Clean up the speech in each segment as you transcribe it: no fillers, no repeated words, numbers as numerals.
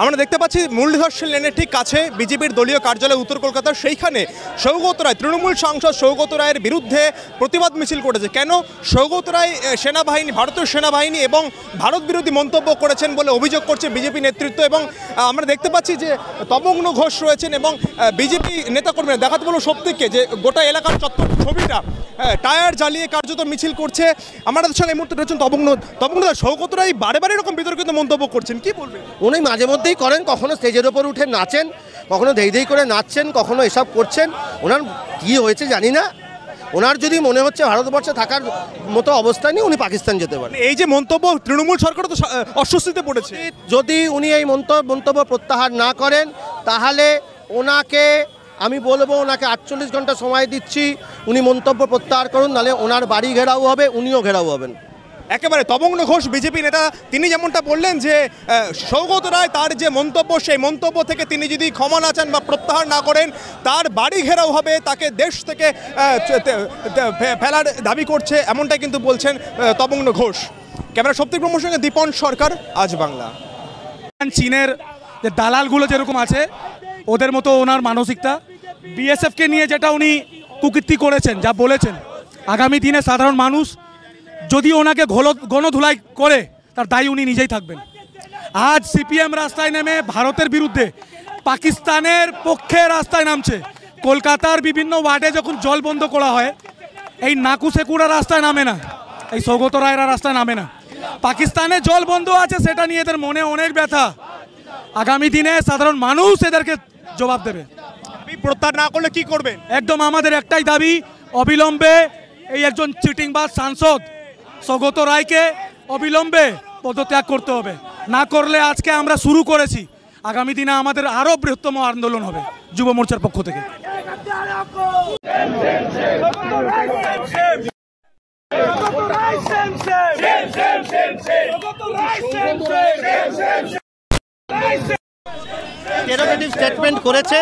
আমরা দেখতে পাচ্ছি মুরলীধর লেনের ঠিক কাছে বিজেপির দলীয় কার্যালয় উত্তর কলকাতার, সেইখানে সৌগত রায়, তৃণমূল সাংসদ সৌগত রায়ের বিরুদ্ধে প্রতিবাদ মিছিল করেছে। কেন? সৌগত রায় সেনাবাহিনী, ভারতীয় সেনাবাহিনী এবং ভারত বিরোধী মন্তব্য করেছেন বলে অভিযোগ করছে বিজেপি নেতৃত্ব। এবং আমরা দেখতে পাচ্ছি যে তপগ্ন ঘোষ রয়েছেন এবং বিজেপি নেতাকর্মীরা, দেখাতে বলবো সত্যিকে যে গোটা এলাকার চত্বর ছবিটা টায়ার জ্বালিয়ে কার্যত মিছিল করছে। আমাদের সঙ্গে এই মুহূর্তে রয়েছেন তপগ্ন সৌগত রায় বারে বারে এরকম বিতর্কিত মন্তব্য করছেন, কি বলবেন? উনি মাঝে মধ্যেই করেন, কখনো স্টেজের ওপর উঠে নাচেন, কখনো ধেই করে নাচছেন, কখনো এসব করছেন। ওনার কী হয়েছে জানি না। ওনার যদি মনে হচ্ছে ভারতবর্ষে থাকার মতো অবস্থা নেই, উনি পাকিস্তান যেতে পারেন। এই যে মন্তব্য, তৃণমূল সরকার তো অস্বস্তিতে পড়েছে। যদি উনি এই মন্তব্য প্রত্যাহার না করেন তাহলে ওনাকে আমি বলবো, ওনাকে 48 ঘন্টা সময় দিচ্ছি, উনি মন্তব্য প্রত্যাহার করুন, নাহলে ওনার বাড়ি ঘেরাও হবে, উনিও ঘেরাও হবেন। একেবারে তপগ্ন ঘোষ বিজেপি নেতা, তিনি যেমনটা বললেন যে সৌগত রায় তার যে মন্তব্য, সেই মন্তব্য থেকে তিনি যদি ক্ষমা না চান বা প্রত্যাহার না করেন, তার বাড়ি ঘেরাও হবে, তাকে দেশ থেকে ফেলার দাবি করছে, এমনটাই কিন্তু বলছেন তপগ্ন ঘোষ। ক্যামেরা শক্তি ব্রহ্মর সঙ্গে দীপন সরকার, আজ বাংলা। চীনের যে দালালগুলো যেরকম আছে, ওদের মতো ওনার মানসিকতা। বিএসএফকে নিয়ে যেটা উনি কুকীর্তি করেছেন, যা বলেছেন, আগামী দিনে সাধারণ মানুষ যদি ওনাকে গণধুলাই করে, তার দায়ী উনি নিজেই থাকবেন। আজ সিপিএম রাস্তায় নেমে ভারতের বিরুদ্ধে, পাকিস্তানের পক্ষে রাস্তায় নামছে। কলকাতার বিভিন্ন ওয়ার্ডে যখন জল বন্ধ করা হয়, এই নাকুশেকুড়া রাস্তায় নামে না, এই সৌগত রায়রা রাস্তায় নামে না। পাকিস্তানে জল বন্ধ আছে, সেটা নিয়ে এদের মনে অনেক ব্যথা। আগামী দিনে সাধারণ মানুষ এদেরকে জবাব দেবে। প্রত্যাহার না করলে কি করবেন? একদম আমাদের একটাই দাবি, অবিলম্বে এই একজন চিটিংবাজ সাংসদ সৌগত রায়কে অবিলম্বে পদত্যাগ করতে হবে। না করলে আজকে আমরা শুরু করেছি, আগামী দিনে আমাদের আরও বৃহত্তম আন্দোলন হবে যুব মোর্চার পক্ষ থেকে। টেরোরেটিভ স্টেটমেন্ট করেছে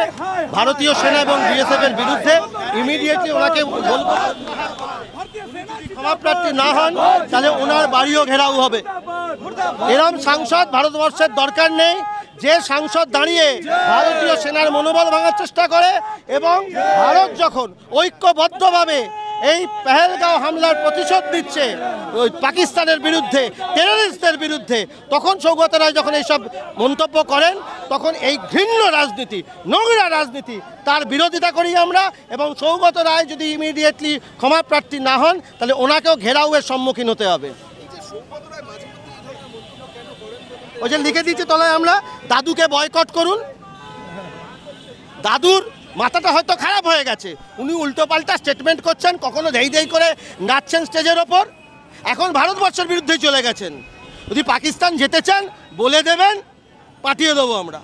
ভারতীয় সেনা এবং বিএসএফ এর বিরুদ্ধে। ইমিডিয়েটলি ওনাকে বলবো, ক্ষমাপ্রার্থী না হন তাহলে ওনার বাড়িও ঘেরাও হবে। এরম সাংসদ ভারতবর্ষের দরকার নেই, যে সাংসদ দাঁড়িয়ে ভারতীয় সেনার মনোবল ভাঙার চেষ্টা করে এবং ভারত যখন ঐক্যবদ্ধভাবে এই পেহেলগাঁও হামলার প্রতিশোধ দিচ্ছে ওই পাকিস্তানের বিরুদ্ধে, টেররিস্টদের বিরুদ্ধে, তখন সৌগত রায় যখন এইসব মন্তব্য করেন, তখন এই ঘৃণ্য রাজনীতি, নোংরা রাজনীতি, তার বিরোধিতা করি আমরা। এবং সৌগত রায় যদি ইমিডিয়েটলি ক্ষমাপ্রার্থী না হন তাহলে ওনাকেও ঘেরাওয়ের সম্মুখীন হতে হবে। ওই যে লিখে দিচ্ছি তলায় আমরা, দাদুকে বয়কট করুন। দাদুর মাথাটা হয়তো খারাপ হয়ে গেছে, উনি উল্টো পাল্টা স্টেটমেন্ট করছেন, কখনো ধেই করে নাচছেন স্টেজের ওপর। এখন ভারতবর্ষের বিরুদ্ধে চলে গেছেন। যদি পাকিস্তান যেতে চান বলে দেবেন, পাঠিয়ে দেবো আমরা।